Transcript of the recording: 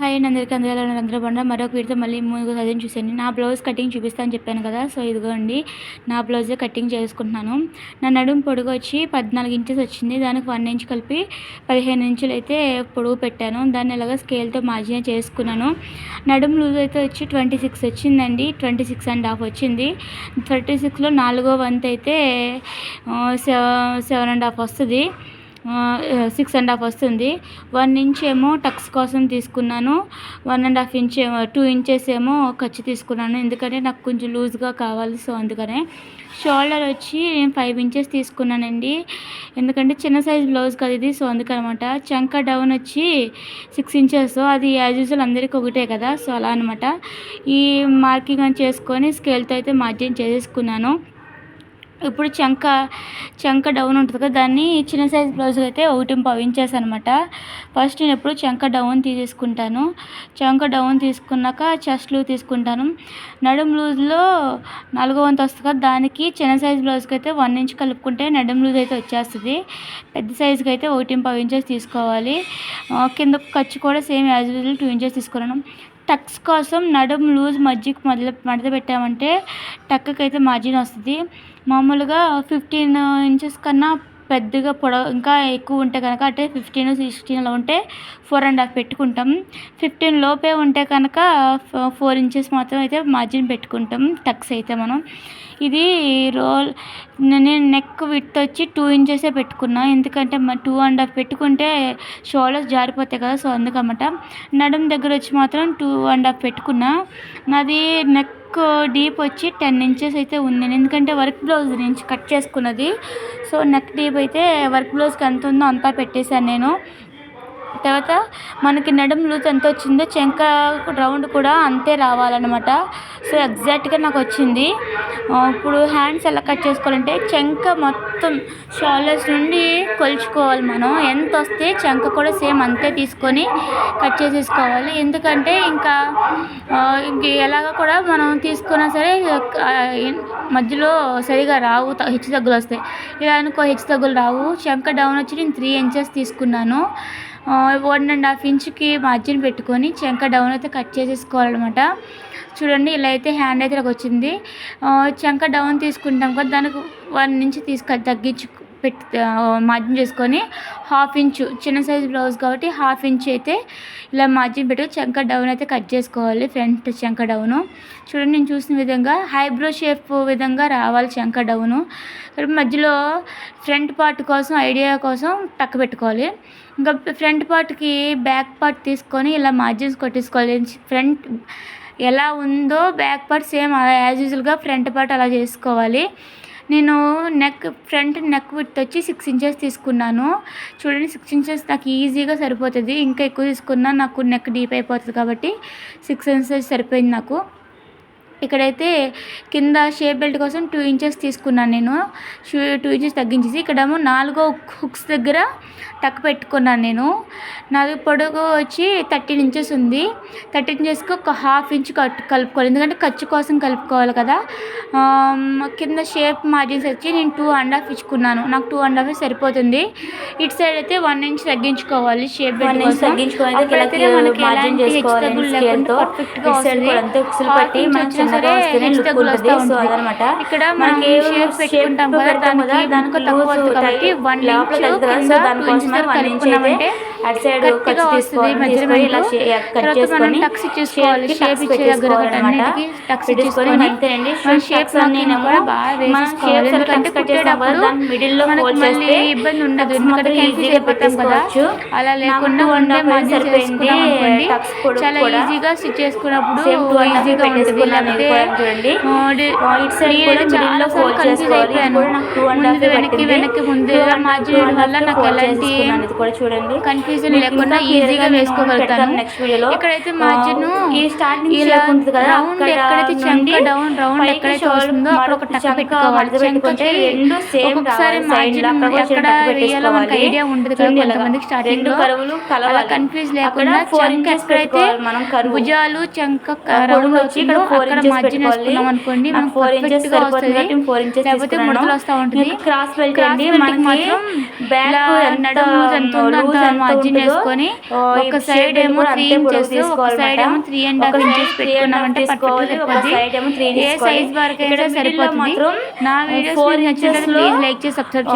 Hi అండి, అందరికీ అందరూ బాగున్నారు. మరొక వీడియోతో మళ్ళీ ముందుకు చదివి చూసాను. నా బ్లౌజ్ కటింగ్ చూపిస్తాను చెప్పాను కదా. సో ఇదిగోండి నా బ్లౌజే కటింగ్ చేసుకుంటున్నాను. నా నడుము పొడుగు వచ్చి 14 ఇంచెస్ వచ్చింది. దానికి 1 ఇంచ్ కలిపి 15 ఇంచులు అయితే పొడుగు పెట్టాను. దాన్ని ఇలాగ స్కేల్తో మార్జిన్ చేసుకున్నాను. నడుము లూజ్ అయితే వచ్చి 26 వచ్చిందండి. 26.5 వచ్చింది. 36లో 4వ వంతు అయితే 7.5 వస్తుంది. 6.5 వస్తుంది. 1 ఇంచ్ ఏమో టక్స్ కోసం తీసుకున్నాను. 1.5 ఇంచ్ 2 ఇంచెస్ ఏమో ఖర్చు తీసుకున్నాను. ఎందుకంటే నాకు కొంచెం లూజ్గా కావాలి. సో అందుకనే షోల్డర్ వచ్చి నేను 5 ఇంచెస్ తీసుకున్నానండి. ఎందుకంటే చిన్న సైజ్ బ్లౌజ్ కదా ఇది. సో అందుకనమాట. చంక డౌన్ వచ్చి 6 ఇంచెస్. అది యాజ్ యూజువల్ అందరికీ ఒకటే కదా. సో అలా అనమాట. ఈ మార్కింగ్ అని చేసుకొని స్కేల్తో అయితే మార్జిన్ చేసేసుకున్నాను. ఇప్పుడు చంక డౌన్ ఉంటుంది కదా, దాన్ని చిన్న సైజ్ బ్లౌజ్కి అయితే 1.5 ఇంచెస్ అనమాట. ఫస్ట్ నేను ఎప్పుడు చంక డౌన్ తీసేసుకుంటాను. చంక డౌన్ తీసుకున్నాక చెస్ట్ లూజ్ తీసుకుంటాను. నడుము లూజ్లో 4వ వంతు వస్తుంది కదా, దానికి చిన్న సైజ్ బ్లౌజ్కి అయితే 1 ఇంచ్ కలుపుకుంటే నడుము లూజ్ అయితే వచ్చేస్తుంది. పెద్ద సైజుకి అయితే 1.5 ఇంచెస్ తీసుకోవాలి. కింద ఖర్చు కూడా సేమ్ యాజ్ యూజువల్ 2 ఇంచెస్ తీసుకున్నాను. టక్స్ కోసం నడుము లూజ్ మధ్యకి మడత పెట్టామంటే టక్కి అయితే మార్జిన్ వస్తుంది. మామూలుగా 15 ఇంచెస్ కన్నా పెద్దగా ఇంకా ఎక్కువ ఉంటే కనుక అంటే 15, 16 ఉంటే 4.5 పెట్టుకుంటాం. 15 లోపే ఉంటే కనుక 4 ఇంచెస్ మాత్రం అయితే మార్జిన్ పెట్టుకుంటాం టక్స్ అయితే మనం. ఇది నేను నెక్ విడ్త్ వచ్చి 2 ఇంచెసే పెట్టుకున్నా. ఎందుకంటే 2.5 పెట్టుకుంటే షోల్డర్స్ జారిపోతాయి కదా. సో అందుకన్నమాట. నడుము దగ్గర వచ్చి మాత్రం 2.5 పెట్టుకున్నా. నాది నెక్ డీప్ వచ్చి 10 ఇంచెస్ అయితే ఉంది. ఎందుకంటే వర్క్ బ్లౌజ్ నుంచి కట్ చేసుకున్నది. సో నెక్ డీప్ అయితే వర్క్ బ్లౌజ్కి ఎంత ఉందో అంతా పెట్టేశాను నేను. తర్వాత మనకి నడుము లూజ్ ఎంత వచ్చిందో చంక రౌండ్ కూడా అంతే రావాలన్నమాట. సో ఎగ్జాక్ట్గా నాకు వచ్చింది. ఇప్పుడు హ్యాండ్స్ ఎలా కట్ చేసుకోవాలంటే చంక మొత్తం షోల్డర్స్ నుండి కొలుచుకోవాలి. మనం ఎంత వస్తే చంక కూడా సేమ్ అంతే తీసుకొని కట్ చేసేసుకోవాలి. ఎందుకంటే ఇంకా ఎలాగ కూడా మనం తీసుకున్నా సరే మధ్యలో సరిగా రావు, హెచ్చు తగ్గులు వస్తాయి. ఇలా అనుకో హెచ్చు తగ్గులు రావు. చంక డౌన్ వచ్చి నేను 3 ఇంచెస్ తీసుకున్నాను. 1.5 ఇంచుకి మార్జిన్ పెట్టుకొని చంక డౌన్ అయితే కట్ చేసేసుకోవాలన్నమాట. చూడండి ఇలా అయితే హ్యాండ్ అయితే నాకు వచ్చింది. చంక డౌన్ తీసుకుంటాం కదా, దానికి 1 ఇంచ్ తగ్గించు మార్జిన్ చేసుకొని 1/2 ఇంచు చిన్న సైజ్ బ్లౌజ్ కాబట్టి 1/2 ఇంచ్ అయితే ఇలా మార్జిన్ పెట్టి చంక డౌన్ అయితే కట్ చేసుకోవాలి. ఫ్రంట్ చంక డౌను చూడండి నేను చూసిన విధంగా హైబ్రో షేప్ విధంగా రావాలి చంక డౌను. మధ్యలో ఫ్రంట్ పార్ట్ కోసం ఐడియా కోసం టక్ పెట్టుకోవాలి. ఇంకా ఫ్రంట్ పార్ట్కి బ్యాక్ పార్ట్ తీసుకొని ఇలా మార్జిన్స్ కొట్టేసుకోవాలి. ఫ్రంట్ ఎలా ఉందో బ్యాక్ పార్ట్ సేమ్ యాజ్ యూజువల్గా ఫ్రంట్ పార్ట్ అలా చేసుకోవాలి. నేను ఫ్రంట్ నెక్ విడ్త్ వచ్చి 6 ఇంచెస్ తీసుకున్నాను. చూడండి 6 ఇంచెస్ నాకు ఈజీగా సరిపోతుంది. ఇంకా ఎక్కువ తీసుకున్నా నాకు నెక్ డీప్ అయిపోతుంది కాబట్టి 6 ఇంచెస్ సరిపోయింది నాకు. ఇక్కడైతే కింద షేప్ బెల్ట్ కోసం 2 ఇంచెస్ తీసుకున్నాను నేను. 2 ఇంచెస్ తగ్గించేసి ఇక్కడేమో 4 హుక్స్ దగ్గర టక్ పెట్టుకున్నాను నేను. నాది పొడుగు వచ్చి 13 ఇంచెస్ ఉంది. 13 ఇంచెస్కి ఒక 1/2 ఇంచ్ కలుపుకోవాలి. ఎందుకంటే ఖర్చు కోసం కలుపుకోవాలి కదా. కింద షేప్ మార్జిన్స్ వచ్చి నేను 2.5 ఇచ్చుకున్నాను. నాకు 2.5 సరిపోతుంది. ఇటు సైడ్ అయితే 1 ఇంచ్ తగ్గించుకోవాలి. షేప్ బెల్ట్ కోసం మనకి ఎలాంటి హెచ్చు తగ్గులు లేకుండా పర్ఫెక్ట్గా వస్తుంది. ఇక్కడ మనం షేప్ పెట్టుకుంటాం కదా, దానికి తక్కువ వస్తుంది కాబట్టి 1 ఇంచ్ కలుపుకున్నామంటే గట్టిగా వస్తుంది. తర్వాత మనం టక్స్ ఇచ్చేసుకోవాలి. షేప్ ఇచ్చే దగ్గర అన్నిటికీ టక్స్ ఇచ్చేసుకొని షేప్ కూడా బాగా వేసుకోవాలి. ఎందుకంటే కుట్టేటప్పుడు మనకు మళ్ళీ ఇబ్బంది ఉండదు. ఎందుకంటే కన్ఫ్యూజ్ అయిపోతాం కదా. అలా లేకుండా ఉండే మార్జిన్ చేసుకున్నాం అనుకోండి చాలా ఈజీగా స్టిచ్ చేసుకున్నప్పుడు ఈజీగా ఉంటుంది. వెనక్కి ముందు మార్జిన్ వల్ల నాకు ఎలాంటి కన్ఫ్యూజన్ లేకుండా ఈజీగా వేసుకోగలుగుతాను. ఇక్కడైతే మార్జిన్ రౌండ్ ఎక్కడైతే చంక డౌన్ రౌండ్ ఎక్కడైతే వస్తుందో అక్కడ ఒక టక్ పెట్టుకోవాలి. చంకకి ఒక్కొక్కసారి మార్జిన్ ఎక్కడ వేయాలో మనకు ఐడియా ఉండదు కదా కొంతమందికి స్టార్టింగ్ లో. అలా కన్ఫ్యూజ్ లేకుండా చంక ఎక్కడైతే భుజాలు చంక రౌండ్ వచ్చిందో అక్కడ మార్జిన్ వేసుకున్నాం అనుకోండి మనకు 4 ఇంచెస్ పర్ఫెక్ట్గా వస్తుంది. సరిపోతుంది, 4 ఇంచెస్ లేకపోతే ముడతలు వస్తూ ఉంటుంది. క్రాస్ బెల్ట్ క్రాస్ అండి, బెల్ట్కి మనకి మాత్రం బ్యాక్ నడుము లూజ్ ఎంత ఉందో అంత మార్జిన్ వేసుకొని ఒక సైడ్ ఏమో 3 ఇంచెస్, ఒక సైడ్ ఏమో 3.5 ఇంచెస్ పెట్టుకున్నామంటే పర్ఫెక్ట్గా సరిపోతుంది. ఏ సైజ్ వరకు అయితే సరిపోతుంది. నా వీడియోస్ మీకు నచ్చినట్లయితే ప్లీజ్ లైక్ చేసి సబ్స్క్రైబ్